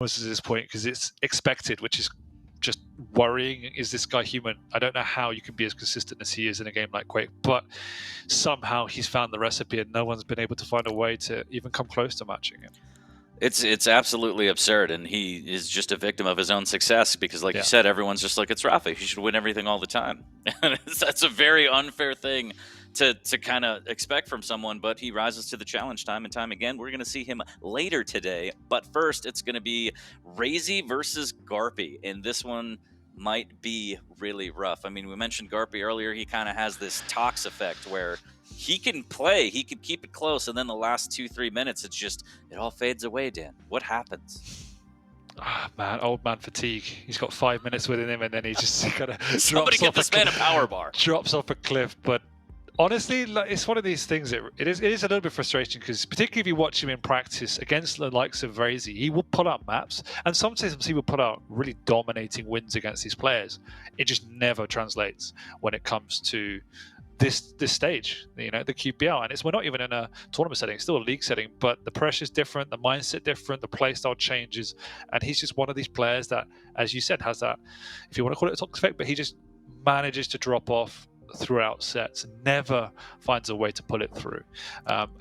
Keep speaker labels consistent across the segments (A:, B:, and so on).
A: at this point because it's expected, which is just worrying. Is this guy human? I don't know how you can be as consistent as he is in a game like Quake, but somehow he's found the recipe and no one's been able to find a way to even come close to matching it.
B: It's absolutely absurd, and he is just a victim of his own success because, like you said, everyone's just like, it's Rafa. He should win everything all the time. That's a very unfair thing to kind of expect from someone, but he rises to the challenge time and time again. We're going to see him later today, but first it's going to be RAISY versus GaRpY, and this one might be really rough. I mean, we mentioned GaRpY earlier. He kind of has this tox effect where he can play, he can keep it close, and then the last 2-3 minutes, it all fades away. Dan, what happens?
A: Man, old man fatigue. He's got 5 minutes within him, and then he just kind of
B: somebody get this man a power bar.
A: Drops off a cliff. But honestly, it's one of these things. It is a little bit frustrating because, particularly if you watch him in practice against the likes of RAISY, he will pull out maps, and sometimes he will put out really dominating wins against these players. It just never translates when it comes to this stage, the QPL, and we're not even in a tournament setting, it's still a league setting, but the pressure's different, the mindset different, the play style changes, and he's just one of these players that, as you said, has that, if you want to call it a toxic effect, but he just manages to drop off throughout sets and never finds a way to pull it through.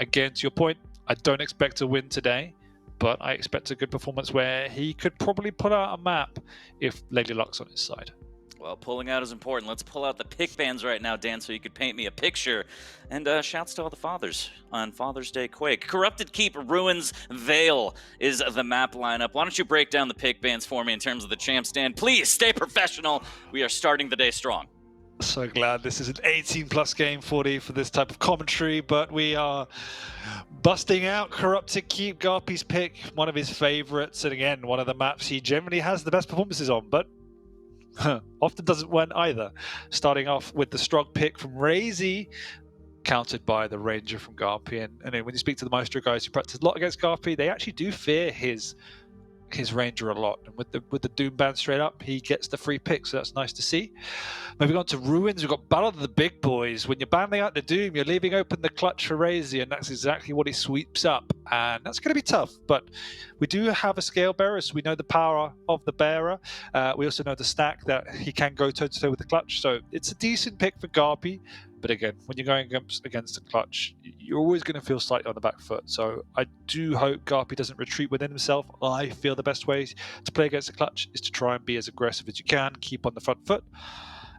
A: Again, to your point, I don't expect to win today, but I expect a good performance where he could probably put out a map if Lady Luck's on his side.
B: Well, pulling out is important. Let's pull out the pick bands right now, Dan, so you could paint me a picture. And shouts to all the fathers on Father's Day Quake. Corrupted Keep, Ruins, Vale is the map lineup. Why don't you break down the pick bands for me in terms of the champs, Dan? Please stay professional. We are starting the day strong.
A: So glad this is an 18-plus game 40 for this type of commentary, but we are busting out Corrupted Keep, GaRpY's pick, one of his favorites, and again, one of the maps he generally has the best performances on, but often doesn't win either. Starting off with the strong pick from RAISY, countered by the Ranger from GaRpY. And when you speak to the Maestro guys who practice a lot against GaRpY, they actually do fear his Ranger a lot. And with the Doom ban straight up, he gets the free pick, so that's nice to see. Moving on to Ruins, we've got Battle of the Big Boys. When you're banning out the Doom, you're leaving open the clutch for RAISY, and that's exactly what he sweeps up. And that's going to be tough, but we do have a scale bearer, so we know the power of the bearer. We also know the stack that he can go toe-to-toe with the clutch, so it's a decent pick for GaRpY. But again, when you're going against the clutch, you're always going to feel slightly on the back foot. So I do hope GaRpY doesn't retreat within himself. I feel the best way to play against the clutch is to try and be as aggressive as you can, keep on the front foot.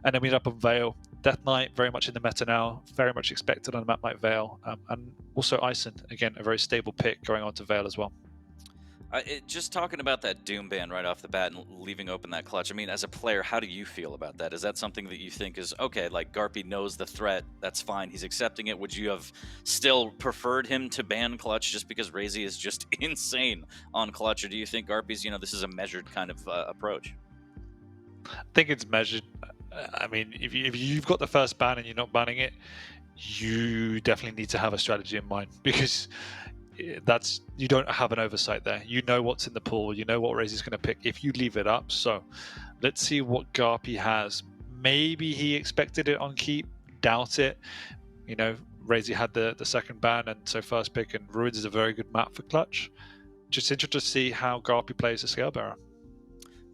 A: And then we end up on Vale. Death Knight, very much in the meta now, very much expected on a map like Vale. And also Ison, again, a very stable pick going on to Vale as well.
B: Just talking about that Doom ban right off the bat and leaving open that clutch, I mean, as a player, how do you feel about that? Is that something that you think is, okay, like GaRpY knows the threat, that's fine, he's accepting it? Would you have still preferred him to ban clutch just because RAISY is just insane on clutch? Or do you think GaRpY's, this is a measured kind of approach?
A: I think it's measured. I mean, if you've got the first ban and you're not banning it, you definitely need to have a strategy in mind, because you don't have an oversight there. You know what's in the pool. You know what RAISY's going to pick if you leave it up. So let's see what GaRpY has. Maybe he expected it on keep. Doubt it. RAISY had the second ban, and so first pick, and Ruins is a very good map for clutch. Just interested to see how GaRpY plays the scale bearer.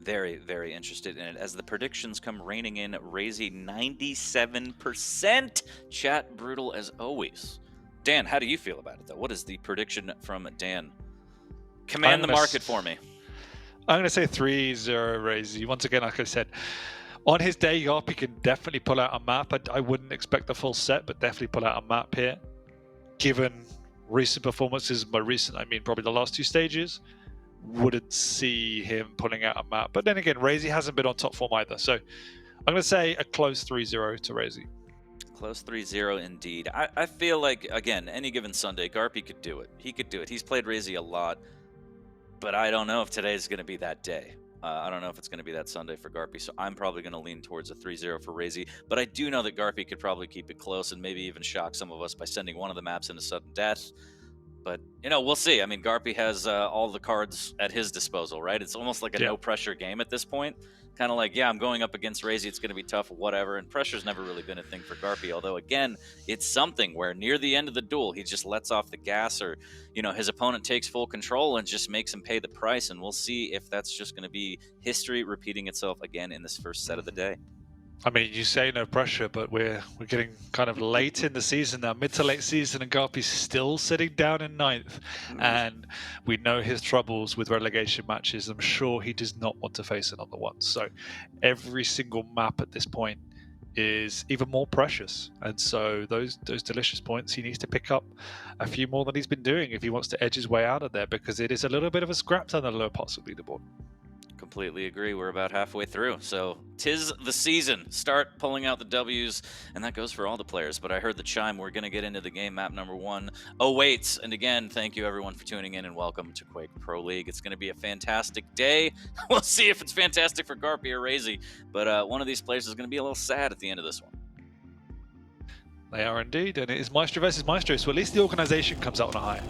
B: Very, very interested in it. As the predictions come raining in, RAISY 97%. Chat brutal as always. Dan, how do you feel about it, though? What is the prediction from Dan? Command the market for me.
A: I'm going to say 3-0 RAISY. Once again, like I said, on his day, GaRpY can definitely pull out a map. I wouldn't expect the full set, but definitely pull out a map here. Given recent performances, by recent, I mean probably the last two stages, wouldn't see him pulling out a map. But then again, RAISY hasn't been on top form either. So I'm going to say a close 3-0 to RAISY.
B: Close 3-0 indeed. I feel like, again, any given Sunday, GaRpY could do it. He could do it. He's played RAISY a lot, but I don't know if today is going to be that day. I don't know if it's going to be that Sunday for GaRpY, so I'm probably going to lean towards a 3-0 for RAISY. But I do know that GaRpY could probably keep it close and maybe even shock some of us by sending one of the maps into sudden death. But, you know, we'll see. I mean, GaRpY has all the cards at his disposal, right? It's almost like a no-pressure game at this point. Kind of like, yeah, I'm going up against RAISY. It's going to be tough, whatever. And pressure's never really been a thing for GaRpY. Although, again, it's something where near the end of the duel, he just lets off the gas, or, you know, his opponent takes full control and just makes him pay the price. And we'll see if that's just going to be history repeating itself again in this first set of the day.
A: I mean, you say no pressure, but we're getting kind of late in the season now, mid to late season, and GaRpY's still sitting down in 9th. And we know his troubles with relegation matches. I'm sure he does not want to face another one. So every single map at this point is even more precious. And so those delicious points, he needs to pick up a few more than he's been doing if he wants to edge his way out of there, because it is a little bit of a scrap down the lower parts of the leaderboard.
B: Completely agree. We're about halfway through, so 'tis the season. Start pulling out the W's, and that goes for all the players. But I heard the chime. We're going to get into the game. Map number 1 awaits. And again, thank you everyone for tuning in, and welcome to Quake Pro League. It's going to be a fantastic day. We'll see if it's fantastic for GaRpY or RAISY, but one of these players is going to be a little sad at the end of this one.
A: They are indeed, and it is Maestro versus Maestro, so at least the organization comes out on a high.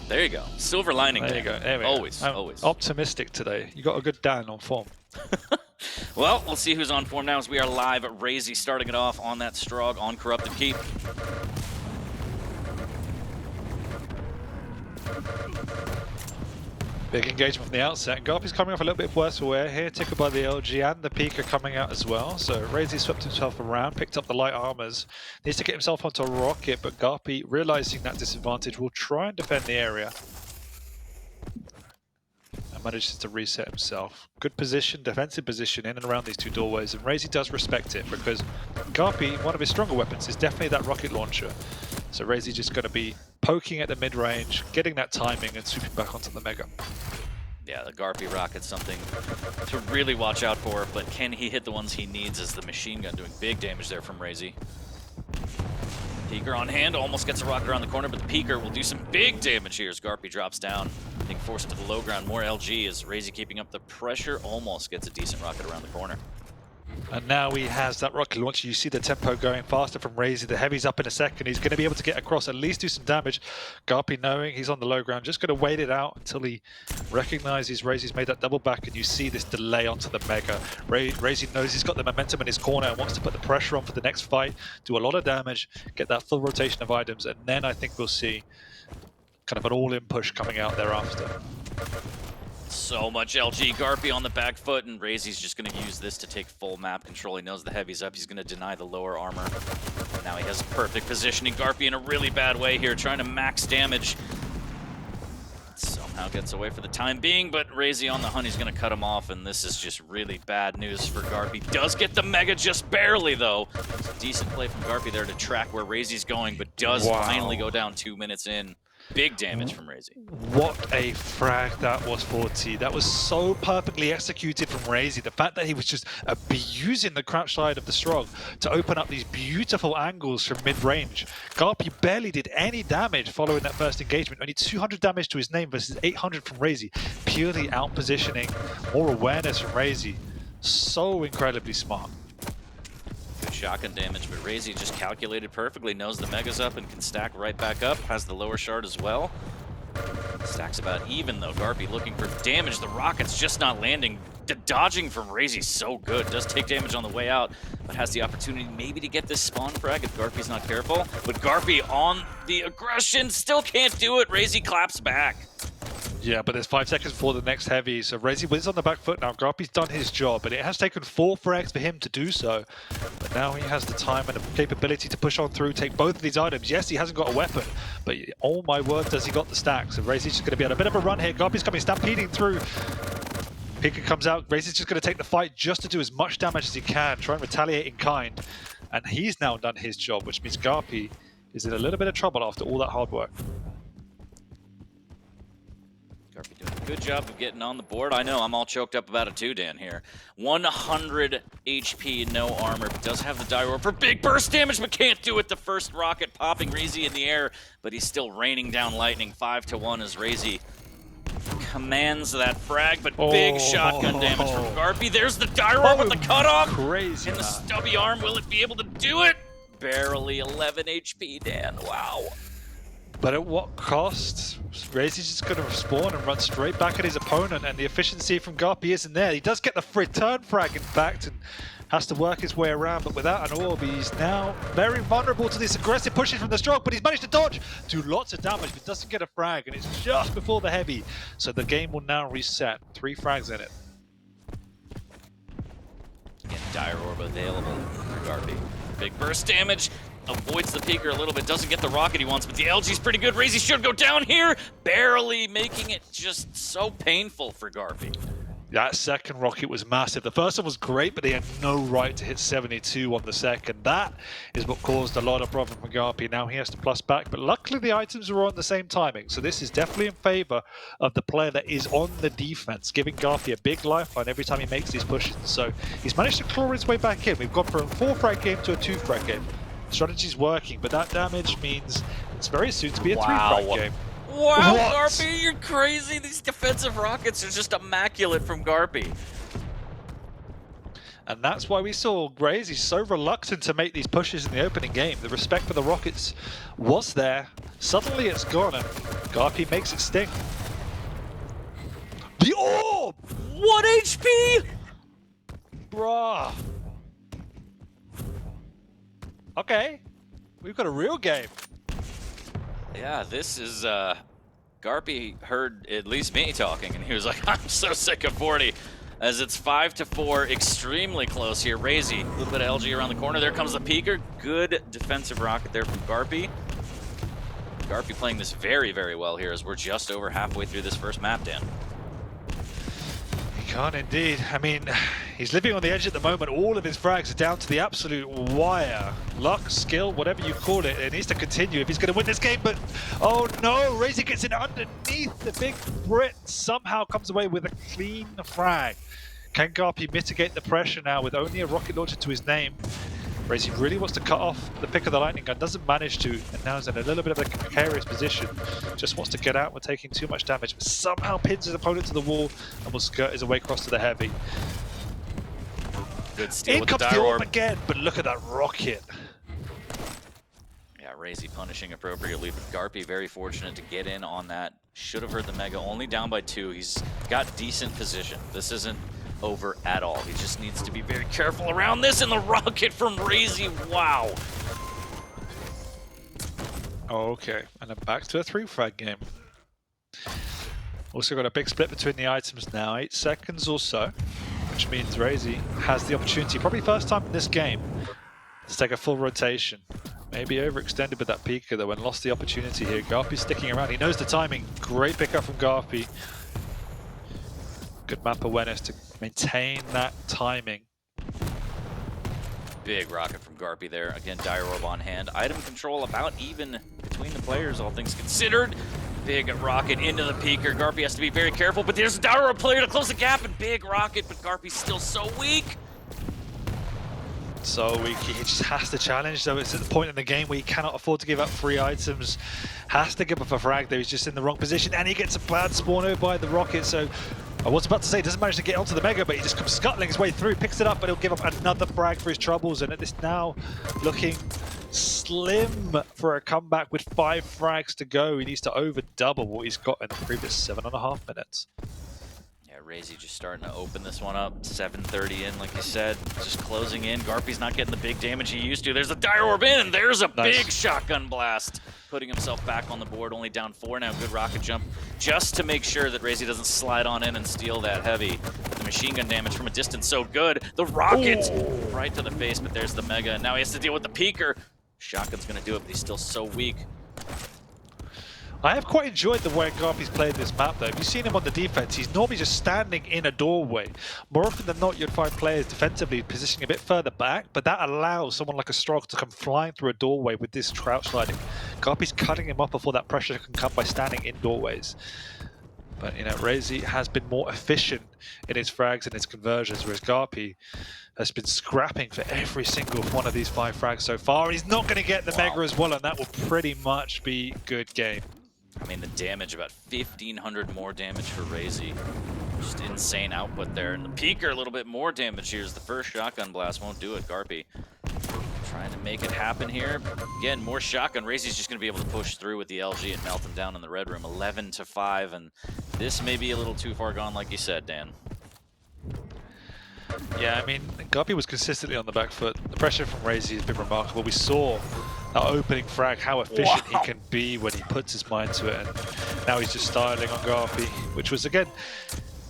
B: There you go. Silver lining.
A: There you go. There we
B: always,
A: go.
B: always.
A: Optimistic today. You got a good Dan on form.
B: Well, we'll see who's on form now as we are live at RAISY, starting it off on that Strog on Corrupted Keep.
A: Big engagement from the outset, and GaRpY's coming off a little bit worse aware here, tickled by the LG and the Pika coming out as well. So RAISY swept himself around, picked up the light armors, needs to get himself onto a rocket, but GaRpY, realizing that disadvantage, will try and defend the area. And manages to reset himself. Good position, defensive position in and around these two doorways, and RAISY does respect it, because GaRpY, one of his stronger weapons, is definitely that rocket launcher. So RAISY just going to be poking at the mid-range, getting that timing, and swooping back onto the Mega.
B: Yeah, the GaRpY rocket's something to really watch out for, but can he hit the ones he needs as the machine gun doing big damage there from RAISY. Peeker on hand, almost gets a rocket around the corner, but the Peeker will do some big damage here as GaRpY drops down. Being forced to the low ground, more LG as RAISY keeping up the pressure, almost gets a decent rocket around the corner.
A: And now he has that rocket launcher. You see the tempo going faster from RAISY. The heavy's up in a second. He's going to be able to get across, at least do some damage. GaRpY, knowing he's on the low ground, just going to wait it out until he recognizes RAISY's made that double back, and you see this delay onto the Mega. RAISY knows he's got the momentum in his corner and wants to put the pressure on for the next fight, do a lot of damage, get that full rotation of items, and then I think we'll see kind of an all-in push coming out thereafter.
B: So much LG, GaRpY on the back foot, and RAISY's just going to use this to take full map control. He knows the heavy's up. He's going to deny the lower armor. Now he has perfect positioning. GaRpY in a really bad way here, trying to max damage. Somehow gets away for the time being, but RAISY on the hunt. He's going to cut him off, and this is just really bad news for GaRpY. Does get the Mega just barely, though. It's a decent play from GaRpY there to track where RAISY's going, but does finally go down 2 minutes in. Big damage from RAISY.
A: What a frag that was for T. That was so perfectly executed from RAISY. The fact that he was just abusing the crouch side of the Strog to open up these beautiful angles from mid-range. GaRpY barely did any damage following that first engagement. Only 200 damage to his name versus 800 from RAISY. Purely out-positioning, more awareness from RAISY. So incredibly smart.
B: Good shotgun damage, but RAISY just calculated perfectly, knows the Mega's up and can stack right back up, has the lower shard as well. Stacks about even though. GaRpY looking for damage, the rocket's just not landing. The dodging from RAISY so good, does take damage on the way out, but has the opportunity maybe to get this spawn frag if GaRpY's not careful. But GaRpY on the aggression, still can't do it, RAISY claps back.
A: Yeah, but there's 5 seconds before the next heavy, so RAISY is on the back foot now. GaRpY's done his job, but it has taken 4 frags for him to do so. But now he has the time and the capability to push on through, take both of these items. Yes, he hasn't got a weapon, but oh my word, does he got the stacks. So RAISY's just going to be on a bit of a run here. GaRpY's coming stampeding through. Pika comes out. RAISY's just going to take the fight just to do as much damage as he can, try and retaliate in kind. And he's now done his job, which means GaRpY is in a little bit of trouble after all that hard work.
B: GaRpY doing a good job of getting on the board. I know, I'm all choked up about it too, Dan, here. 100 HP, no armor, but does have the die roar for big burst damage, but can't do it. The first rocket popping RAISY in the air, but he's still raining down lightning. 5-1 as RAISY commands that frag, but big shotgun damage from GaRpY. There's the die roar with the cutoff.
A: Crazy.
B: And the stubby arm, will it be able to do it? Barely 11 HP, Dan, wow.
A: But at what cost? RAISY's just going to spawn and run straight back at his opponent, and the efficiency from GaRpY isn't there. He does get the return frag, in fact, and has to work his way around, but without an orb, he's now very vulnerable to this aggressive pushes from the stroke, but he's managed to dodge, do lots of damage, but doesn't get a frag, and it's just before the heavy. So the game will now reset. 3 frags in it.
B: Again, Dire Orb available for GaRpY. Big burst damage. Avoids the peeker a little bit, doesn't get the rocket he wants, but the LG's pretty good. RAISY should go down here, barely making it just so painful for GaRpY.
A: That second rocket was massive. The first one was great, but they had no right to hit 72 on the second. That is what caused a lot of problem for GaRpY. Now he has to plus back, but luckily the items were on the same timing, so this is definitely in favor of the player that is on the defense, giving GaRpY a big lifeline every time he makes these pushes. So he's managed to claw his way back in. We've gone from a 4-frag game to a 2-frag game. Strategy's working, but that damage means it's very soon to be a 3-frag game.
B: Wow,
A: What?
B: GaRpY, you're crazy. These defensive rockets are just immaculate from GaRpY.
A: And that's why we saw RAISY so reluctant to make these pushes in the opening game. The respect for the rockets was there. Suddenly it's gone, and GaRpY makes it sting. The orb!
B: 1 HP?
A: Bruh. Okay, we've got a real game.
B: Yeah, this is, GaRpY heard at least me talking, and he was like, I'm so sick of 40. As it's 5-4, extremely close here. RAISY, a little bit of LG around the corner. There comes the peeker. Good defensive rocket there from GaRpY. GaRpY playing this very, very well here as we're just over halfway through this first map, Dan.
A: He can't indeed. I mean, he's living on the edge at the moment. All of his frags are down to the absolute wire. Luck, skill, whatever you call it. It needs to continue if he's going to win this game. But, oh no, RAISY gets in underneath. The big Brit somehow comes away with a clean frag. Can GaRpY mitigate the pressure now with only a rocket launcher to his name? RAISY really wants to cut off the pick of the lightning gun, doesn't manage to, and now is in a little bit of a precarious position. Just wants to get out with taking too much damage, but somehow pins his opponent to the wall and will skirt his way across to the heavy.
B: Good steal
A: In
B: with the
A: comes
B: Dire
A: the orb
B: Orb.
A: again, but look at that rocket.
B: Yeah, RAISY punishing appropriately, but GaRpY very fortunate to get in on that. Should have heard the Mega, only down by 2. He's got decent position. This isn't over at all. He just needs to be very careful around this, and the rocket from RAISY, wow.
A: Okay, and then back to a 3-frag game. Also got a big split between the items now, 8 seconds or so, which means RAISY has the opportunity, probably first time in this game, to take a full rotation. Maybe overextended with that peeker though and lost the opportunity here. GaRpY sticking around, he knows the timing. Great pickup from GaRpY. Good map awareness to maintain that timing.
B: Big rocket from GaRpY there. Again, Dire Orb on hand. Item control about even between the players, all things considered. Big rocket into the peeker. GaRpY has to be very careful, but there's a Dire Orb player to close the gap, and big rocket, but GaRpY's still so weak.
A: So weak, he just has to challenge, though. It's at the point in the game where he cannot afford to give up 3 items. Has to give up a frag, though. He's just in the wrong position, and he gets a bad spawn over by the rocket, so I was about to say, doesn't manage to get onto the Mega, but he just comes scuttling his way through, picks it up, but he'll give up another frag for his troubles, and it's now looking slim for a comeback with 5 frags to go. He needs to over double what he's got in the previous 7.5 minutes.
B: Yeah, RAISY just starting to open this one up. 7:30 in, like you said, just closing in. GaRpY's not getting the big damage he used to. There's a Dire Orb in, and there's a big shotgun blast. Putting himself back on the board, only down 4 now. Good rocket jump, just to make sure that RAISY doesn't slide on in and steal that heavy. The machine gun damage from a distance so good. The rocket right to the face, but there's the Mega. Now he has to deal with the peeker. Shotgun's gonna do it, but he's still so weak.
A: I have quite enjoyed the way GaRpY's played this map, though. If you've seen him on the defense, he's normally just standing in a doorway. More often than not, you'd find players defensively positioning a bit further back, but that allows someone like a Strog to come flying through a doorway with this crouch sliding. GaRpY's cutting him off before that pressure can come by standing in doorways. But, you know, RAISY has been more efficient in his frags and his conversions, whereas GaRpY has been scrapping for every single one of these 5 frags so far. He's not going to get the Mega as well, and that will pretty much be good game.
B: I mean, the damage, about 1,500 more damage for RAISY. Just insane output there. And the peeker, a little bit more damage here as the first shotgun blast won't do it. GaRpY trying to make it happen here. Again, more shotgun. RAISY's just going to be able to push through with the LG and melt him down in the red room. 11-5, and this may be a little too far gone, like you said, Dan.
A: Yeah, I mean, GaRpY was consistently on the back foot. The pressure from RAISY has been remarkable. We saw that opening frag, how efficient he can be when he puts his mind to it, and now he's just styling on GaRpY, which was, again,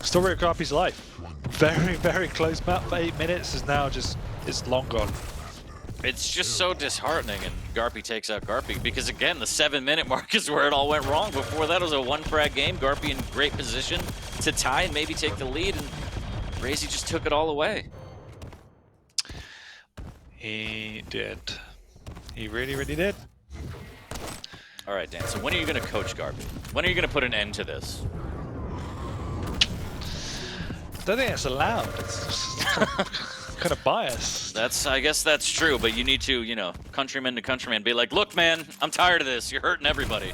A: story of GaRpY's life. Very, very close map for 8 minutes is now just, it's long gone.
B: It's just so disheartening, and GaRpY takes out GaRpY because, again, the 7-minute mark is where it all went wrong. Before that, it was a 1-frag game. GaRpY in great position to tie and maybe take the lead, and RAISY just took it all away.
A: He did. He really, really did.
B: All right, Dan, so when are you going to coach GaRpY? When are you going to put an end to this?
A: I don't think it's allowed. It's kind of biased.
B: I guess that's true, but you need to, you know, countryman to countryman, be like, look, man, I'm tired of this. You're hurting everybody.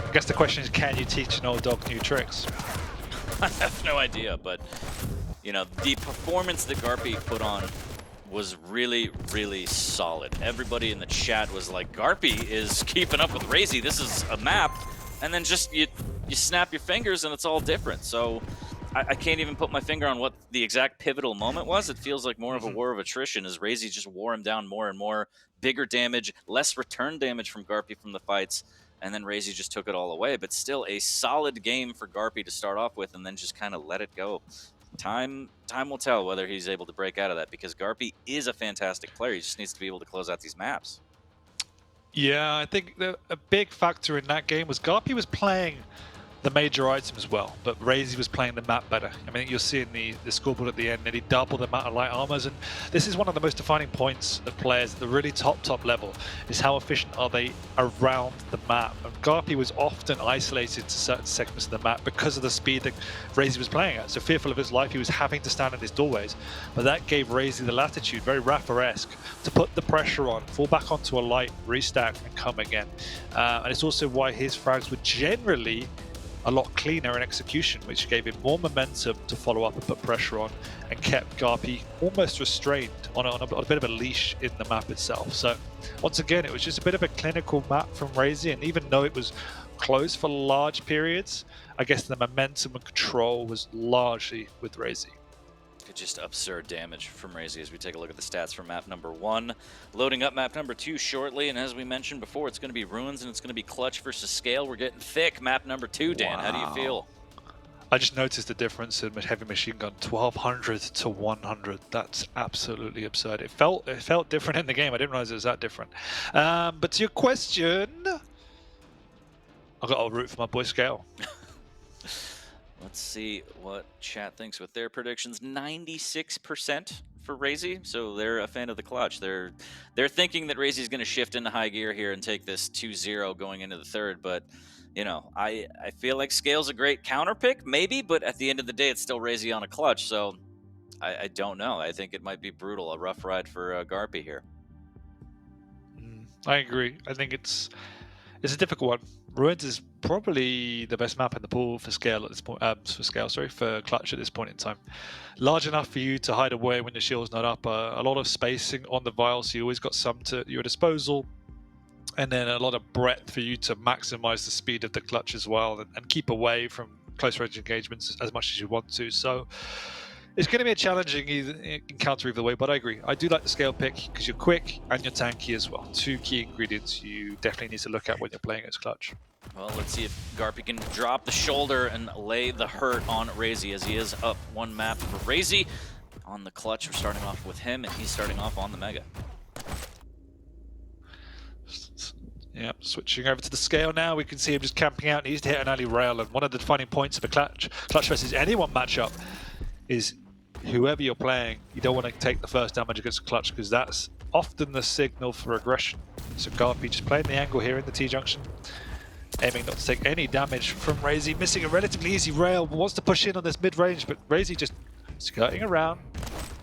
A: I guess the question is, can you teach an old dog new tricks?
B: I have no idea, but, you know, the performance that GaRpY put on was really, really solid. Everybody in the chat was like, GaRpY is keeping up with RAISY. This is a map. And then just you snap your fingers and it's all different. So I can't even put my finger on what the exact pivotal moment was. It feels like more of a war of attrition as RAISY just wore him down more and more. Bigger damage, less return damage from GaRpY from the fights. And then RAISY just took it all away. But still a solid game for GaRpY to start off with and then just kind of let it go. Time will tell whether he's able to break out of that, because GaRpY is a fantastic player. He just needs to be able to close out these maps.
A: Yeah, I think a big factor in that game was GaRpY was playing the major items well, but RAISY was playing the map better. I mean, you'll see in the scoreboard at the end, nearly double the amount of light armors, and this is one of the most defining points of players at the really top level, is how efficient are they around the map. And GaRpY was often isolated to certain segments of the map because of the speed that RAISY was playing at. So fearful of his life, he was having to stand in his doorways, but that gave RAISY the latitude, very Rafa-esque, to put the pressure on, fall back onto a light, restack, and come again. And it's also why his frags were generally a lot cleaner in execution, which gave him more momentum to follow up and put pressure on, and kept GaRpY almost restrained on a bit of a leash in the map itself. So once again, it was just a bit of a clinical map from RAISY, and even though it was close for large periods, I guess the momentum and control was largely with RAISY.
B: Just absurd damage from RAISY as we take a look at the stats for map number 1. Loading up map number 2 shortly, and as we mentioned before, it's going to be Ruins and it's going to be Clutch versus Scale. We're getting thick. Map number 2, Dan. Wow. How do you feel?
A: I just noticed the difference in Heavy Machine Gun, 1200 to 100. That's absolutely absurd. It felt different in the game. I didn't realize it was that different. But to your question, I've got to root for my boy Scale.
B: Let's see what chat thinks with their predictions. 96% for RAISY, so they're a fan of the clutch. They're thinking that RAISY is going to shift into high gear here and take this 2-0 going into the third, but you know, I feel like Scale's a great counter pick, maybe, but at the end of the day, it's still RAISY on a clutch, so I don't know. I think it might be brutal, a rough ride for GaRpY here.
A: I agree. I think it's a difficult one. Ruins is probably the best map in the pool for Scale at this point. For Clutch at this point in time. Large enough for you to hide away when your shield's not up. A lot of spacing on the vials, so you always got some to your disposal, and then a lot of breadth for you to maximize the speed of the Clutch as well, and keep away from close range engagements as much as you want to. So it's going to be a challenging encounter either way, but I agree. I do like the Scale pick because you're quick and you're tanky as well. 2 key ingredients you definitely need to look at when you're playing as Clutch.
B: Well, let's see if GaRpY can drop the shoulder and lay the hurt on RAISY, as he is up 1 map for RAISY. On the Clutch, we're starting off with him, and he's starting off on the Mega.
A: Yep, switching over to the Scale now, we can see him just camping out. He needs to hit an early rail, and one of the defining points of a Clutch versus anyone matchup is whoever you're playing, you don't want to take the first damage against a Clutch, because that's often the signal for aggression. So GaRpY just playing the angle here in the T-junction, aiming not to take any damage from RAISY, missing a relatively easy rail, wants to push in on this mid-range, but RAISY just skirting around,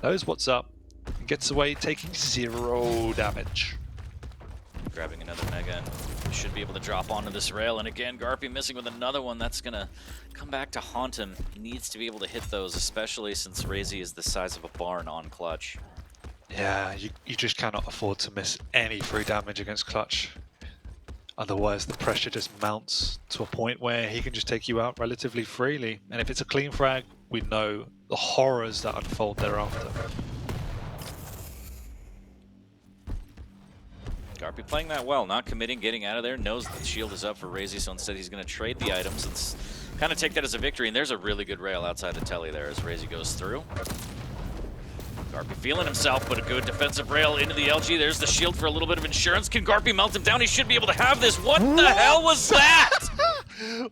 A: knows what's up, and gets away taking 0 damage.
B: Grabbing another Mega, and should be able to drop onto this rail, and again, GaRpY missing with another one. That's going to come back to haunt him. He needs to be able to hit those, especially since RAISY is the size of a barn on Clutch.
A: Yeah, you just cannot afford to miss any free damage against Clutch. Otherwise, the pressure just mounts to a point where he can just take you out relatively freely. And if it's a clean frag, we know the horrors that unfold thereafter.
B: GaRpY playing that well, not committing, getting out of there, knows that the shield is up for RAISY, so instead he's going to trade the items and kind of take that as a victory. And there's a really good rail outside the telly there as RAISY goes through. GaRpY feeling himself, but a good defensive rail into the LG. There's the shield for a little bit of insurance. Can GaRpY melt him down? He should be able to have this. What the hell was that?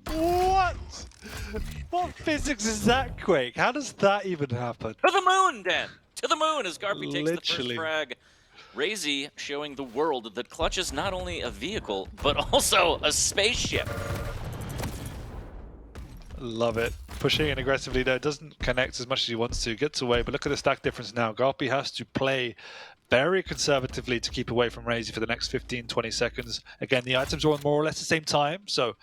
A: What? What physics is that, Quake? How does that even happen?
B: To the moon, Dan! To the moon as GaRpY takes the
A: Literally.
B: first frag. RAISY showing the world that Clutch is not only a vehicle, but also a spaceship.
A: Love it. Pushing in aggressively there, doesn't connect as much as he wants to, gets away, but look at the stack difference now. GaRpY has to play very conservatively to keep away from RAISY for the next 15-20 seconds. Again, the items are on more or less the same time, so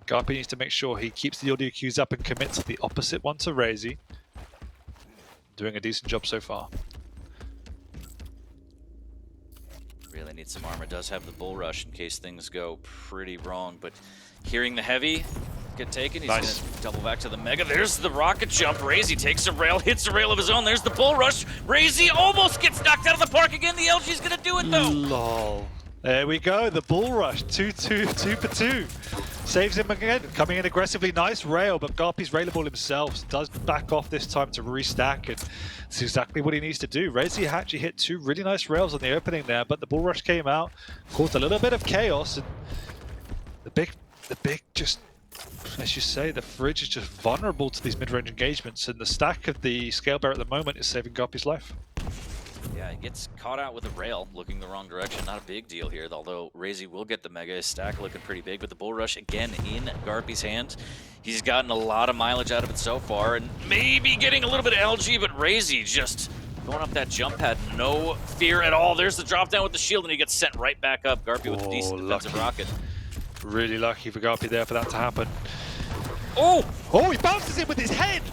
A: GaRpY needs to make sure he keeps the audio cues up and commits the opposite one to RAISY. Doing a decent job so far.
B: Really needs some armor. Does have the bull rush in case things go pretty wrong, but hearing the heavy get taken, he's
A: nice.
B: Gonna double back to the mega. There's the rocket jump. RAISY takes a rail, hits a rail of his own. There's the bull rush. RAISY almost gets knocked out of the park again. The LG's gonna do it though.
A: Lol. There we go, the bull rush, 2-2, 2 for 2. Saves him again, coming in aggressively, nice rail, but GaRpY's railable himself, does back off this time to restack, and it's exactly what he needs to do. RAISY actually hit 2 really nice rails on the opening there, but the bull rush came out, caused a little bit of chaos, and the big just, as you say, the fridge is just vulnerable to these mid-range engagements, and the stack of the scale bear at the moment is saving GaRpY's life.
B: Yeah, he gets caught out with a rail, looking the wrong direction. Not a big deal here, although RAISY will get the mega. His stack looking pretty big, but the bull rush again in GaRpY's hands. He's gotten a lot of mileage out of it so far, and maybe getting a little bit of LG, but RAISY just going up that jump pad, no fear at all. There's the drop down with the shield, and he gets sent right back up. GaRpY with a decent defensive rocket.
A: Really lucky for GaRpY there for that to happen.
B: Oh!
A: Oh, he bounces in with his head!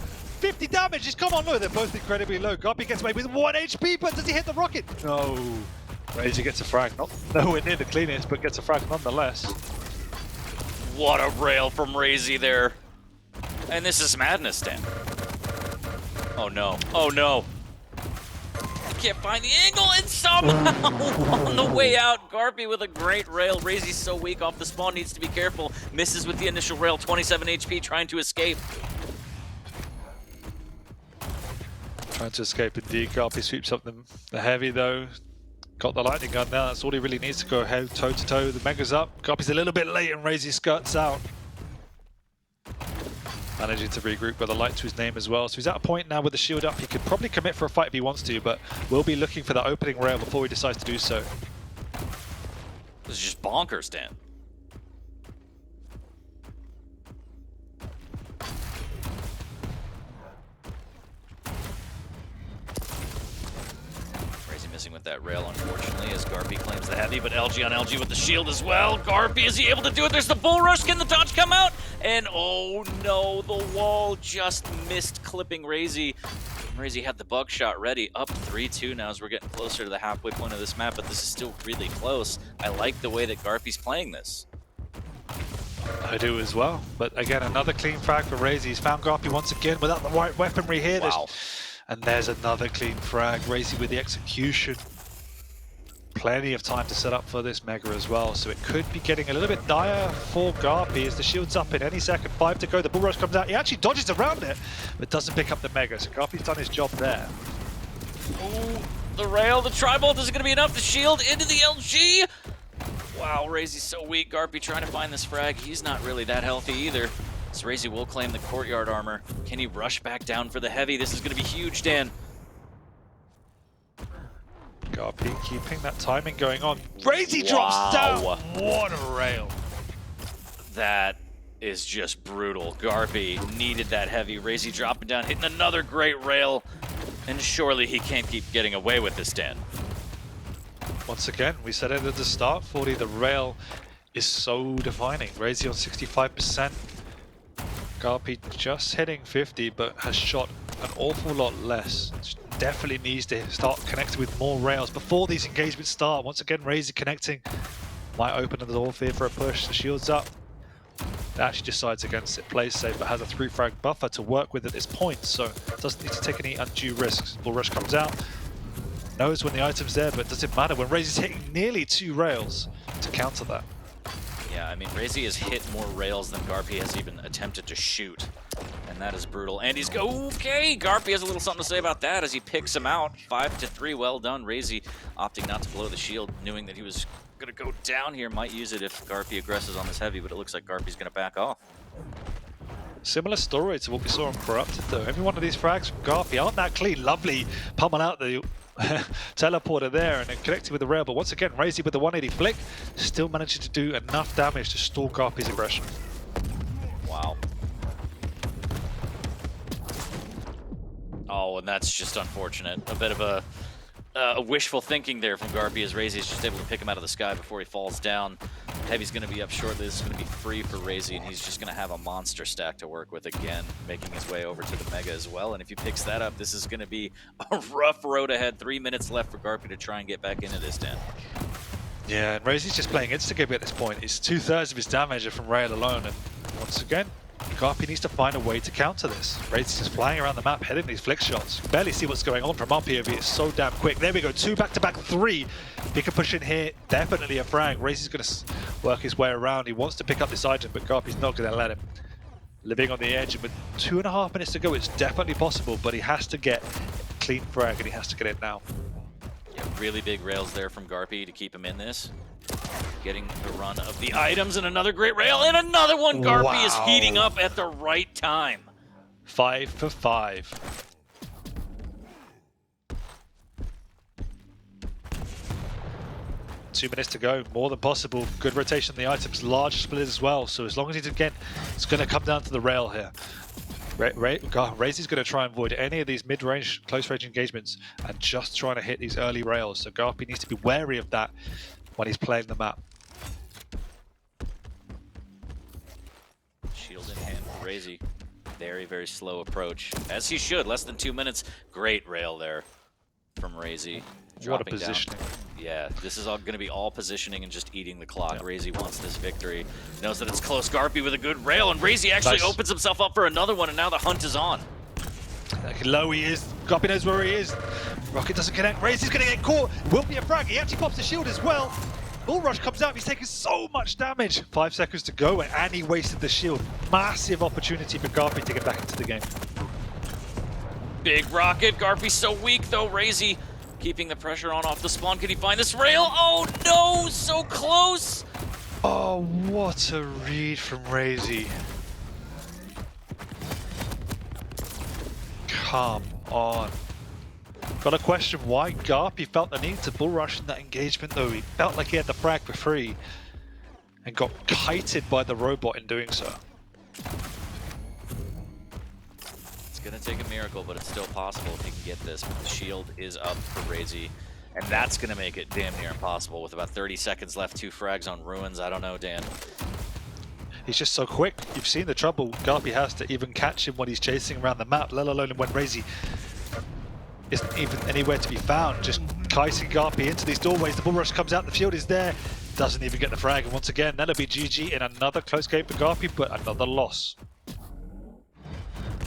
A: 50 damage, just come on, look, they're both incredibly low. GaRpY gets away with 1 HP, but does he hit the rocket? No. RAISY gets a frag, not nowhere near the cleanest, but gets a frag nonetheless.
B: What a rail from RAISY there. And this is madness, Dan. Oh no, oh no. I can't find the angle, and somehow on the way out, GaRpY with a great rail. RAISY's so weak off the spawn, needs to be careful. Misses with the initial rail, 27 HP, trying to escape.
A: Trying to escape indeed. GaRpY sweeps up the heavy though. Got the lightning gun now. That's all he really needs to go ahead toe to toe. The mega's up. GaRpY's a little bit late and RAISY skirts out. Managing to regroup with a light to his name as well. So he's at a point now with the shield up. He could probably commit for a fight if he wants to, but will be looking for that opening rail before he decides to do so.
B: This is just bonkers, Dan. Missing with that rail, unfortunately, as GaRpY claims the heavy, but LG on LG with the shield as well. GaRpY, is he able to do it? There's the bull rush. Can the dodge come out? And oh no, the wall just missed clipping RAISY. RAISY had the bug shot ready. Up 3-2 now as we're getting closer to the halfway point of this map, but this is still really close. I like the way that GaRpY's playing this.
A: I do as well. But again, another clean frag for RAISY. He's found GaRpY once again without the right weaponry here.
B: Wow.
A: And there's another clean frag. RAISY with the execution. Plenty of time to set up for this mega as well. So it could be getting a little bit dire for GaRpY as the shield's up in any second. 5 to go. The bull rush comes out. He actually dodges around it, but doesn't pick up the mega. So GaRpY's done his job there.
B: Oh, the rail, the tri-bolt isn't going to be enough. The shield into the LG. Wow, RAISY's so weak. GaRpY trying to find this frag. He's not really that healthy either. So RAISY will claim the courtyard armor. Can he rush back down for the heavy? This is going to be huge, Dan.
A: GaRpY keeping that timing going on. RAISY drops down. What a rail.
B: That is just brutal. GaRpY needed that heavy. RAISY dropping down, hitting another great rail. And surely he can't keep getting away with this, Dan.
A: Once again, we said it at the start, 40, the rail is so defining. RAISY on 65%. GaRpY just hitting 50, but has shot an awful lot less. Definitely needs to start connecting with more rails before these engagements start. Once again, RAISY connecting. Might open the door for a push. The shield's up. Actually decides against it. Plays safe, but has a 3-frag buffer to work with at this point, so doesn't need to take any undue risks. Bull Rush comes out. Knows when the item's there, but it doesn't matter when RAISY's hitting nearly 2 rails to counter that.
B: Yeah, I mean, RAISY has hit more rails than GaRpY has even attempted to shoot. And that is brutal. And he's okay. GaRpY has a little something to say about that as he picks him out. 5-3, well done. RAISY opting not to blow the shield, knowing that he was going to go down here. Might use it if GaRpY aggresses on this heavy, but it looks like GaRpY's going to back off.
A: Similar story to what we saw on Corrupted, though. Every one of these frags from GaRpY aren't that clean. Lovely pummel out the teleporter there and then connected with the rail. But once again, RAISY with the 180 flick, still managing to do enough damage to stall GaRpY's aggression.
B: Wow. Oh, and that's just unfortunate. A bit of a wishful thinking there from GaRpY as RAISY is just able to pick him out of the sky before he falls down. Heavy's going to be up shortly. This is going to be free for RAISY, and he's just going to have a monster stack to work with again, making his way over to the Mega as well. And if he picks that up, this is going to be a rough road ahead. 3 minutes left for GaRpY to try and get back into this, Dan.
A: Yeah, and RAISY's just playing insta-game at this point. It's 2/3 of his damage are from rail alone, and once again, GaRpY needs to find a way to counter this. RAISY's just flying around the map, hitting these flick shots. You barely see what's going on from up POV. It's so damn quick. There we go, 2 back-to-back 3. He can push in here, definitely a frag. RAISY's going to work his way around. He wants to pick up this item, but GaRpY's not going to let him. Living on the edge, and with 2.5 minutes to go, it's definitely possible, but he has to get a clean frag, and he has to get it now.
B: Yeah, really big rails there from GaRpY to keep him in this. Getting the run of the items, and another great rail, and another one! GaRpY is heating up at the right time.
A: 5 for 5. Two minutes to go, more than possible. Good rotation on the items, large split as well. So as long as he's again, it's going to come down to the rail here. RAISY's going to try and avoid any of these mid-range, close-range engagements and just trying to hit these early rails. So GaRpY needs to be wary of that when he's playing the map.
B: Shield in hand for RAISY. Very, very slow approach, as he should. Less than 2 minutes. Great rail there from RAISY.
A: What a positioning.
B: Down. Yeah, this is all going to be all positioning and just eating the clock. Yep. RAISY wants this victory. Knows that it's close. GaRpY with a good rail, and RAISY actually opens himself up for another one, and now the hunt is on.
A: Low he is. GaRpY knows where he is. Rocket doesn't connect. RAISY's going to get caught. Will be a frag. He actually pops the shield as well. Bull Rush comes out. He's taking so much damage. 5 seconds to go, and he wasted the shield. Massive opportunity for GaRpY to get back into the game.
B: Big rocket. GaRpY's so weak, though. RAISY keeping the pressure on off the spawn. Can he find this rail? Oh, no! So close!
A: Oh, what a read from RAISY. Come on. Got a question why GaRpY felt the need to bull rush in that engagement, though. He felt like he had the frag for free and got kited by the robot in doing so.
B: It's going to take a miracle, but it's still possible if he can get this. But the shield is up for RAISY, and that's going to make it damn near impossible. With about 30 seconds left, 2 frags on Ruins. I don't know, Dan.
A: He's just so quick. You've seen the trouble GaRpY has to even catch him when he's chasing around the map, let alone when RAISY isn't even anywhere to be found. Just kiting GaRpY into these doorways. The bull rush comes out, the shield is there. Doesn't even get the frag, and once again, that'll be GG in another close game for GaRpY, but another loss.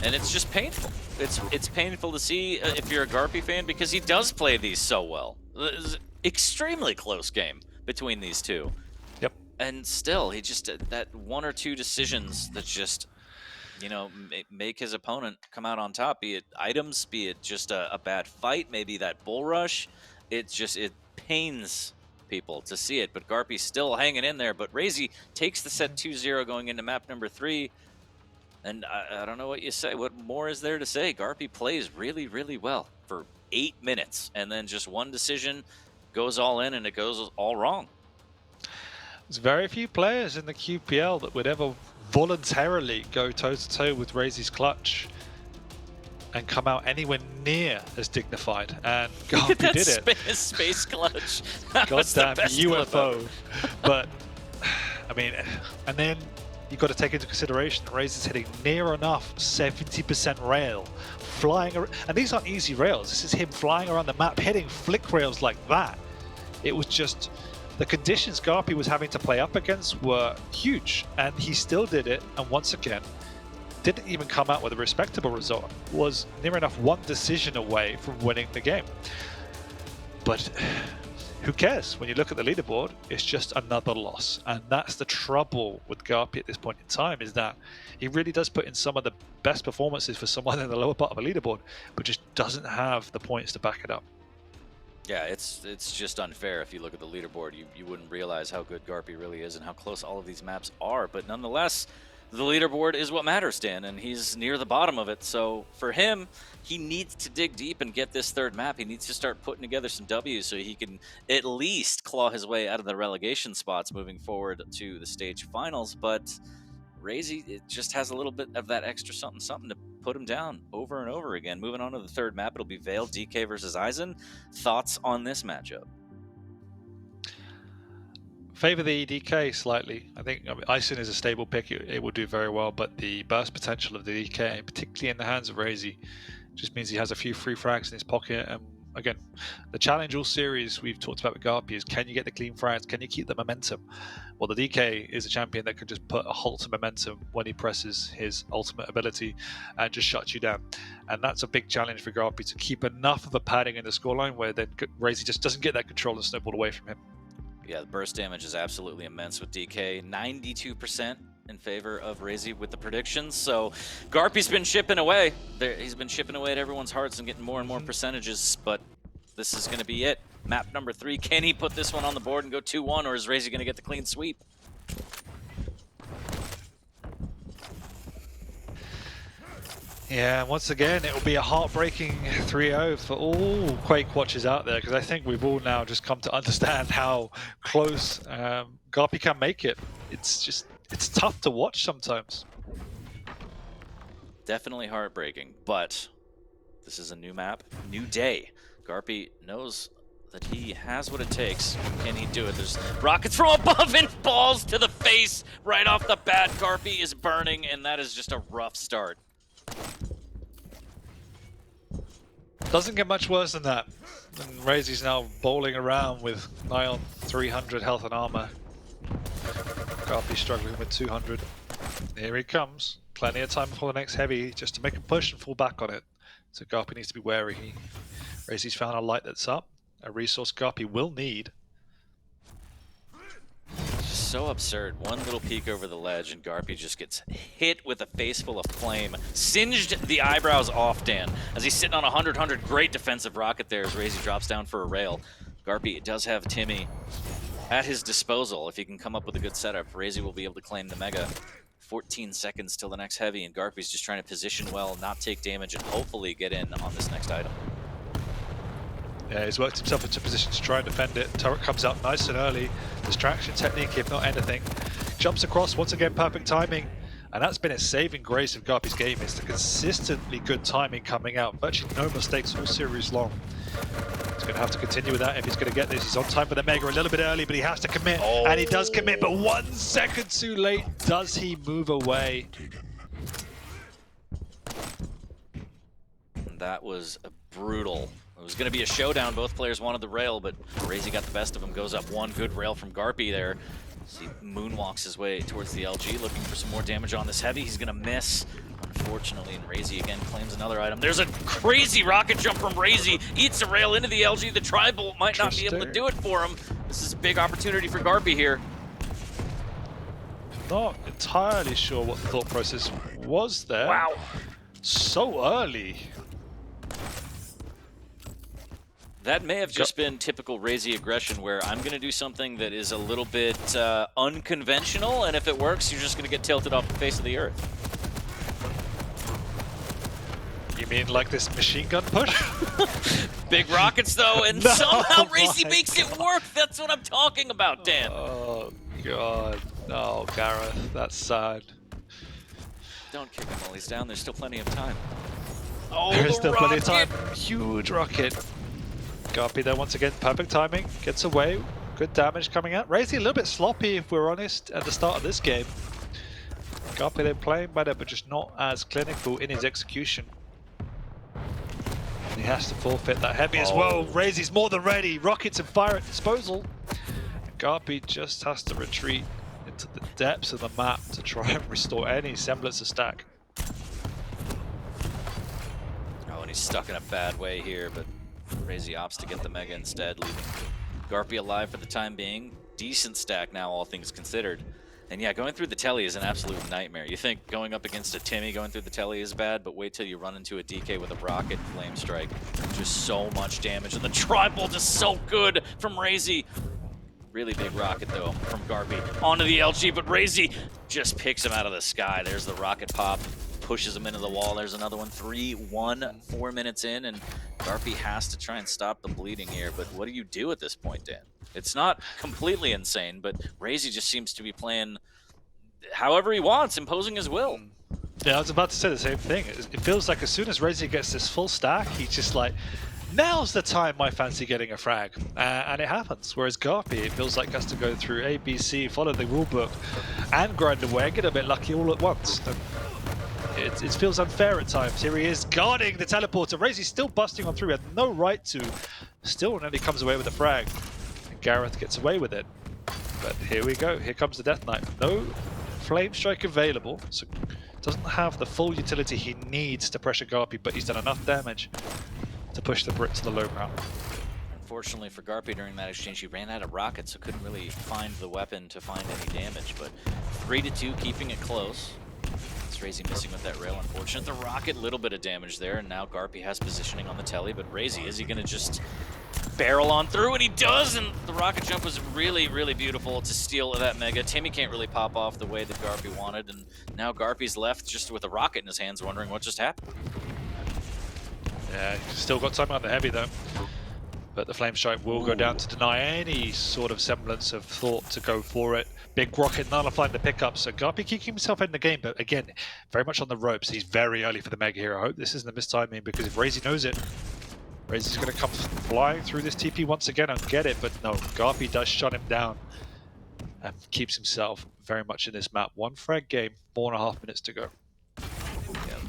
B: And it's just painful. It's painful to see if you're a GaRpY fan, because he does play these so well. It's extremely close game between these two.
A: Yep.
B: And still, he just that 1 or 2 decisions that just, you know, make his opponent come out on top. Be it items, be it just a bad fight, maybe that bull rush. It pains people to see it. But GaRpY's still hanging in there. But RAISY takes the set 2-0 going into map number 3. And I don't know what you say. What more is there to say? GaRpY plays really, really well for 8 minutes. And then just one decision goes all in and it goes all wrong.
A: There's very few players in the QPL that would ever voluntarily go toe-to-toe with RAISY's clutch and come out anywhere near as dignified. And GaRpY did it.
B: Space clutch.
A: Goddamn UFO. But, I mean, and then you've got to take into consideration that RAISY's hitting near enough 70% rail, flying around, and these aren't easy rails. This is him flying around the map, hitting flick rails like that. It was just, the conditions GaRpY was having to play up against were huge, and he still did it, and once again, didn't even come out with a respectable result. Was near enough one decision away from winning the game. But who cares? When you look at the leaderboard, it's just another loss. And that's the trouble with GaRpY at this point in time, is that he really does put in some of the best performances for someone in the lower part of a leaderboard, but just doesn't have the points to back it up.
B: Yeah, it's just unfair. If you look at the leaderboard, you wouldn't realize how good GaRpY really is and how close all of these maps are. But nonetheless, the leaderboard is what matters, Dan, and he's near the bottom of it. So for him, he needs to dig deep and get this third map. He needs to start putting together some W's so he can at least claw his way out of the relegation spots moving forward to the stage finals. But RAISY, it just has a little bit of that extra something to put him down over and over again. Moving on to the third map, it'll be Vale, DK versus Eisen. Thoughts on this matchup?
A: Favor the DK slightly. I think Eisen is a stable pick. It will do very well, but the burst potential of the DK, particularly in the hands of RAISY, just means he has a few free frags in his pocket. And again, the challenge all series we've talked about with GaRpY is, can you get the clean frags? Can you keep the momentum? Well, the DK is a champion that can just put a halt to momentum when he presses his ultimate ability and just shuts you down. And that's a big challenge for GaRpY, to keep enough of a padding in the scoreline where then RAISY just doesn't get that control and snowball away from him.
B: Yeah, the burst damage is absolutely immense with DK. 92% in favor of RAISY with the predictions. So GaRpY's been chipping away. He's been chipping away at everyone's hearts and getting more and more percentages, but this is going to be it. Map number 3. Can he put this one on the board and go 2-1, or is RAISY going to get the clean sweep?
A: Yeah, once again, it will be a heartbreaking 3-0 for all Quake watchers out there, because I think we've all now just come to understand how close GaRpY can make it. It's tough to watch sometimes.
B: Definitely heartbreaking, but this is a new map, new day. GaRpY knows that he has what it takes. Can he do it? There's rockets from above and balls to the face right off the bat. GaRpY is burning, and that is just a rough start.
A: Doesn't get much worse than that. And RAISY's now bowling around with nigh on 300 health and armor. GaRpY struggling with 200. Here he comes. Plenty of time before the next heavy, just to make a push and fall back on it. So GaRpY needs to be wary. RAISY's found a light that's up, a resource GaRpY will need.
B: So absurd. One little peek over the ledge and GaRpY just gets hit with a face full of flame. Singed the eyebrows off, Dan. As he's sitting on a 100, great defensive rocket there as RAISY drops down for a rail. GaRpY does have Timmy at his disposal. If he can come up with a good setup, RAISY will be able to claim the Mega. 14 seconds till the next heavy, and GaRpY's just trying to position well, not take damage, and hopefully get in on this next item.
A: Yeah, he's worked himself into position to try and defend it. Turret comes out nice and early. Distraction technique, if not anything. Jumps across, once again, perfect timing. And that's been a saving grace of GaRpY's game, is the consistently good timing coming out. Virtually no mistakes all series long. He's going to have to continue with that if he's going to get this. He's on time for the Mega a little bit early, but he has to commit. And he does commit, but 1 second too late. Does he move away?
B: That was brutal. It was going to be a showdown. Both players wanted the rail, but RAISY got the best of him. Goes up one good rail from GaRpY there. As he moonwalks his way towards the LG, looking for some more damage on this heavy. He's going to miss, unfortunately, and RAISY again claims another item. There's a crazy rocket jump from RAISY. Eats a rail into the LG. The Tri-Bolt might not be able to do it for him. This is a big opportunity for GaRpY here.
A: Not entirely sure what the thought process was there.
B: Wow.
A: So early.
B: That may have just been typical RAISY aggression, where I'm going to do something that is a little bit unconventional, and if it works, you're just going to get tilted off the face of the earth.
A: You mean like this machine gun push?
B: Big rockets, though, and
A: No,
B: somehow RAISY
A: my
B: makes it work. That's what I'm talking about, Dan.
A: Oh, God. No, Gareth, that's sad.
B: Don't kick him while he's down. There's still plenty of time. Oh,
A: There is still plenty of
B: rocket.
A: time. Huge rocket. GaRpY there once again, perfect timing, gets away, good damage coming out. RAISY a little bit sloppy, if we're honest, at the start of this game. GaRpY, they're playing better, but just not as clinical in his execution. And he has to forfeit that heavy as well. RAISY's more than ready. Rockets and fire at disposal. GaRpY just has to retreat into the depths of the map to try and restore any semblance of stack.
B: Oh, and he's stuck in a bad way here, but RAISY opts to get the Mega instead, leaving GaRpY alive for the time being. Decent stack now, all things considered. And yeah, going through the telly is an absolute nightmare. You think going up against a Timmy going through the telly is bad, but wait till you run into a DK with a rocket flame strike. Just so much damage, and the tri-bolt is so good from RAISY. Really big rocket though from GaRpY onto the LG, but RAISY just picks him out of the sky. There's the rocket pop, pushes him into the wall. There's another one. 3-1, 4 minutes in, and GaRpY has to try and stop the bleeding here. But what do you do at this point, Dan? It's not completely insane, but RAISY just seems to be playing however he wants, imposing his will.
A: Yeah, I was about to say the same thing. It feels like as soon as RAISY gets this full stack, he's just like, now's the time I fancy getting a frag. And it happens. Whereas GaRpY, it feels like has to go through A, B, C, follow the rulebook, and grind away and get a bit lucky all at once. And it feels unfair at times. Here he is guarding the teleporter. RAISY's still busting on through. He had no right to. Still nearly comes away with a frag. And Gareth gets away with it. But here we go. Here comes the Death Knight. No Flame Strike available. So doesn't have the full utility he needs to pressure GaRpY, but he's done enough damage to push the Brit to the low ground.
B: Unfortunately for GaRpY, during that exchange, he ran out of rockets, so couldn't really find the weapon to find any damage. But 3-2, keeping it close. It's RAISY missing with that rail, unfortunate. The rocket, little bit of damage there, and now GaRpY has positioning on the telly, but RAISY, is he going to just barrel on through? And he does, and the rocket jump was really, really beautiful to steal that Mega. Timmy can't really pop off the way that GaRpY wanted, and now GaRpY's left just with a rocket in his hands, wondering what just happened.
A: Yeah, still got time on the heavy though. But the Flame Strike will go down to deny any sort of semblance of thought to go for it. Big rocket nullifying the pickup, so GaRpY keeping himself in the game, but again, very much on the ropes. He's very early for the Mega here. I hope this isn't a mistiming, because if RAISY knows it, RAISY's going to come flying through this TP once again and get it, but no, GaRpY does shut him down and keeps himself very much in this map. One frag game, 4.5 minutes to go.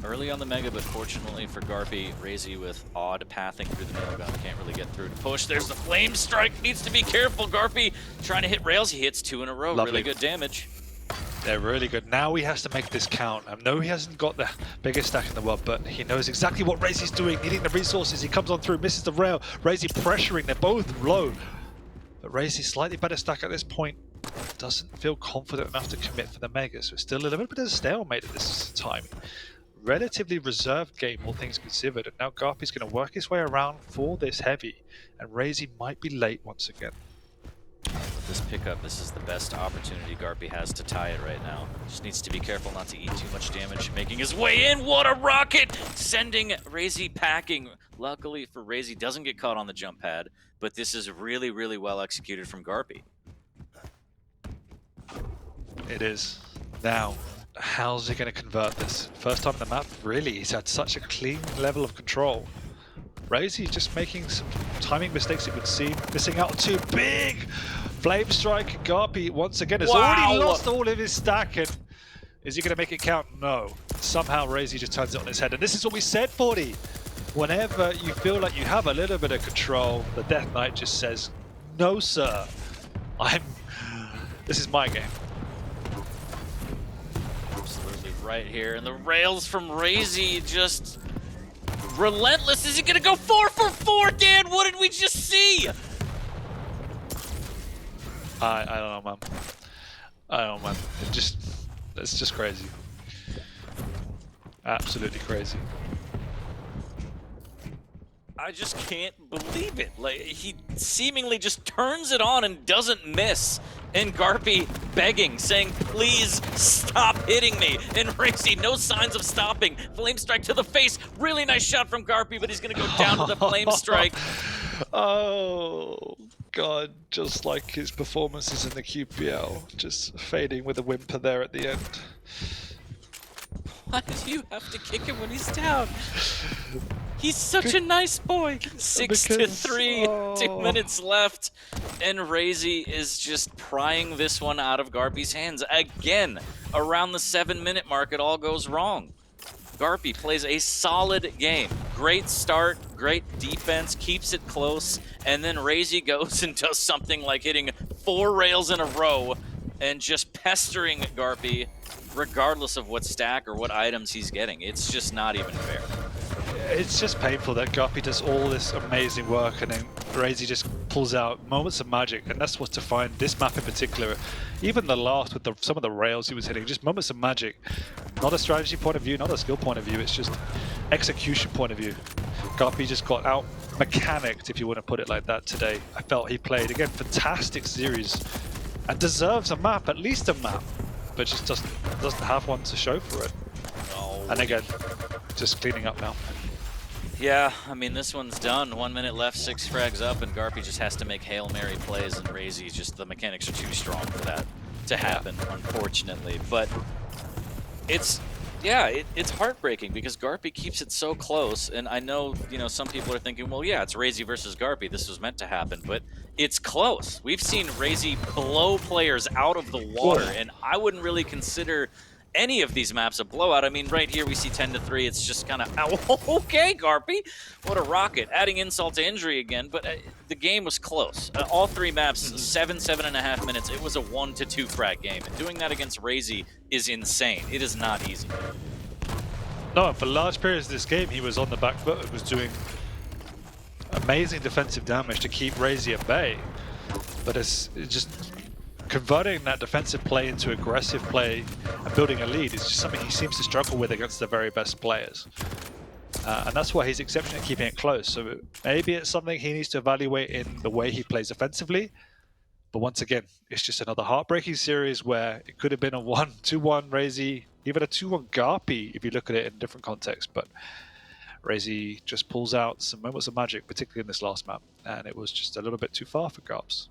B: Early on the Mega, but fortunately for GaRpY, RAISY with odd pathing through the middle gun can't really get through to push. There's the Flame Strike, needs to be careful. GaRpY trying to hit rails, he hits 2 in a row.
A: Lovely.
B: Really good damage.
A: They're really good. Now he has to make this count. I know he hasn't got the biggest stack in the world, but he knows exactly what RAISY's doing, needing the resources. He comes on through, misses the rail. RAISY pressuring, they're both low. But RAISY slightly better stack at this point. Doesn't feel confident enough to commit for the Mega, so it's still a little bit of a stalemate at this time. Relatively reserved game, all things considered, and now GaRpY's going to work his way around for this heavy, and RAISY might be late once again.
B: With this pickup, this is the best opportunity GaRpY has to tie it right now. Just needs to be careful not to eat too much damage, making his way in. What a rocket! Sending RAISY packing. Luckily for RAISY, doesn't get caught on the jump pad, but this is really, really well executed from GaRpY.
A: It is. Now, how's he going to convert this? First time on the map, really, he's had such a clean level of control. RAISY just making some timing mistakes, it would seem. Missing out too big! Flame Strike, GaRpY once again has already lost all of his stack. And is he going to make it count? No. Somehow RAISY just turns it on his head. And this is what we said, 40. Whenever you feel like you have a little bit of control, the Death Knight just says, no sir, this is my game.
B: Absolutely right here, and the rails from RAISY just relentless. Is he gonna go 4 for 4, Dan? What did we just see?
A: I don't know, man. I don't know, man. It's just crazy. Absolutely crazy.
B: I just can't believe it. Like, he seemingly just turns it on and doesn't miss. And GaRpY begging, saying, please stop hitting me. And RAISY, no signs of stopping. Flame Strike to the face. Really nice shot from GaRpY, but he's going to go down to the Flame Strike.
A: Oh, God. Just like his performances in the QPL. Just fading with a whimper there at the end.
B: Why do you have to kick him when he's down? He's such a nice boy. 6-3, 2 minutes left, and RAISY is just prying this one out of GaRpY's hands. Again, around the 7-minute mark, it all goes wrong. GaRpY plays a solid game. Great start, great defense, keeps it close, and then RAISY goes and does something like hitting 4 rails in a row and just pestering GaRpY regardless of what stack or what items he's getting. It's just not even fair.
A: It's just painful that GaRpY does all this amazing work and then RAISY just pulls out moments of magic, and that's what's defined this map in particular. Even the last with some of the rails he was hitting, just moments of magic. Not a strategy point of view, not a skill point of view, it's just execution point of view. GaRpY just got out mechanicked, if you want to put it like that, today. I felt he played, again, fantastic series and deserves a map, at least a map, but just doesn't have one to show for it.
B: Oh.
A: And again, just cleaning up now.
B: Yeah, I mean, this one's done. 1 minute left, 6 frags up, and GaRpY just has to make Hail Mary plays, and RAISY, just the mechanics are too strong for that to happen, unfortunately. But it's heartbreaking because GaRpY keeps it so close, and I know, some people are thinking, well, yeah, it's RAISY versus GaRpY. This was meant to happen, but it's close. We've seen RAISY blow players out of the water, and I wouldn't really consider any of these maps a blowout. I mean, right here we see 10-3. It's just kind of, okay, GaRpY, what a rocket. Adding insult to injury again, but the game was close. All 3 maps, 7.5 minutes. It was a 1 to 2 frag game, and doing that against RAISY is insane. It is not easy.
A: No, for large periods of this game, he was on the back foot and was doing amazing defensive damage to keep RAISY at bay. But it's just converting that defensive play into aggressive play and building a lead is just something he seems to struggle with against the very best players. And that's why he's exceptional at keeping it close. So maybe it's something he needs to evaluate in the way he plays offensively. But once again, it's just another heartbreaking series where it could have been a 1-2-1 RAISY, even a 2-1 GaRpY if you look at it in different context. But RAISY just pulls out some moments of magic, particularly in this last map. And it was just a little bit too far for GaRPS.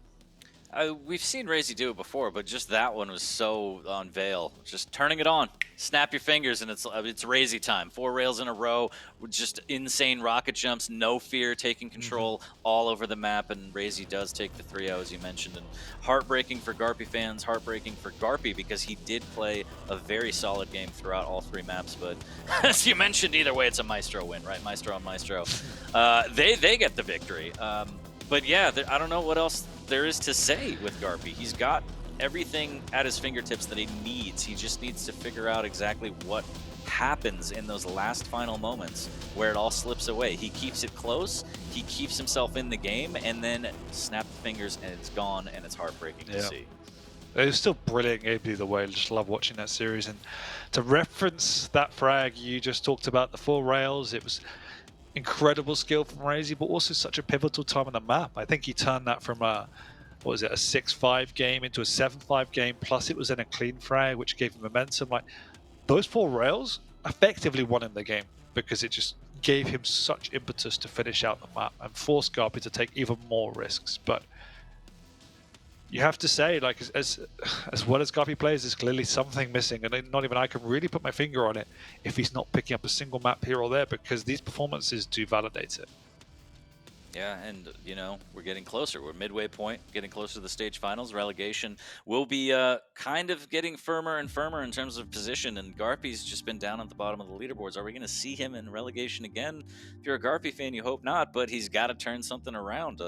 B: We've seen RAISY do it before, but just that one was so on veil. Just turning it on, snap your fingers, and it's RAISY time. 4 rails in a row, with just insane rocket jumps, no fear, taking control all over the map, and RAISY does take the 3-0, as you mentioned. And heartbreaking for GaRpY fans, heartbreaking for GaRpY, because he did play a very solid game throughout all 3 maps. But as you mentioned, either way, it's a Maestro win, right? Maestro on Maestro. They get the victory. But yeah, I don't know what else there is to say with GaRpY. He's got everything at his fingertips that he needs. He just needs to figure out exactly what happens in those last final moments where it all slips away. He keeps it close, he keeps himself in the game, and then snap the fingers and it's gone, and it's heartbreaking to see.
A: It was still brilliant gameplay either way. I just love watching that series. And to reference that frag you just talked about, the 4 rails, it was incredible skill from RAISY, but also such a pivotal time on the map. I think he turned that from a 6-5 game into a 7-5 game, plus it was in a clean frag, which gave him momentum. Like, those 4 rails effectively won him the game because it just gave him such impetus to finish out the map and force GaRpY to take even more risks. But you have to say, like, as well as GaRpY plays, there's clearly something missing, and not even I can really put my finger on it if he's not picking up a single map here or there, because these performances do validate it.
B: Yeah, and, we're getting closer. We're midway point, getting closer to the stage finals. Relegation will be kind of getting firmer and firmer in terms of position, and GaRpY's just been down at the bottom of the leaderboards. Are we going to see him in relegation again? If you're a GaRpY fan, you hope not, but he's got to turn something around.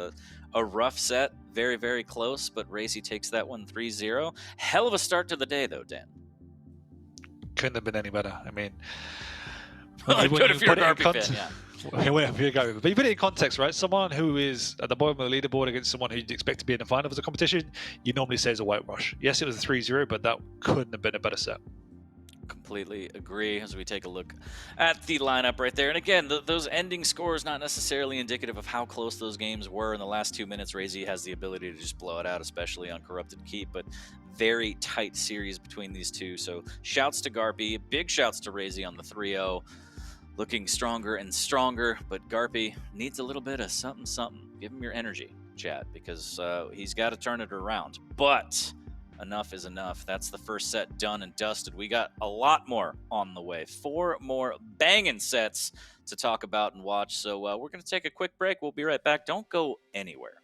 B: A rough set, very, very close, but RAISY takes that one 3-0. Hell of a start to the day, though, Dan.
A: Couldn't have been any better. I mean,
B: good if you're a GaRpY fan, yeah.
A: But you put it in context, right? Someone who is at the bottom of the leaderboard against someone who you'd expect to be in the final of the competition, you normally say is a whitewash. Yes, it was a 3-0, but that couldn't have been a better set.
B: Completely agree as we take a look at the lineup right there. And again, those ending scores not necessarily indicative of how close those games were in the last 2 minutes. RAISY has the ability to just blow it out, especially on Corrupted Keep, but very tight series between these two. So shouts to GaRpY, big shouts to RAISY on the 3-0. Looking stronger and stronger, but GaRpY needs a little bit of something. Give him your energy, Chad, because he's got to turn it around. But enough is enough. That's the first set done and dusted. We got a lot more on the way. 4 more banging sets to talk about and watch. So we're going to take a quick break. We'll be right back. Don't go anywhere.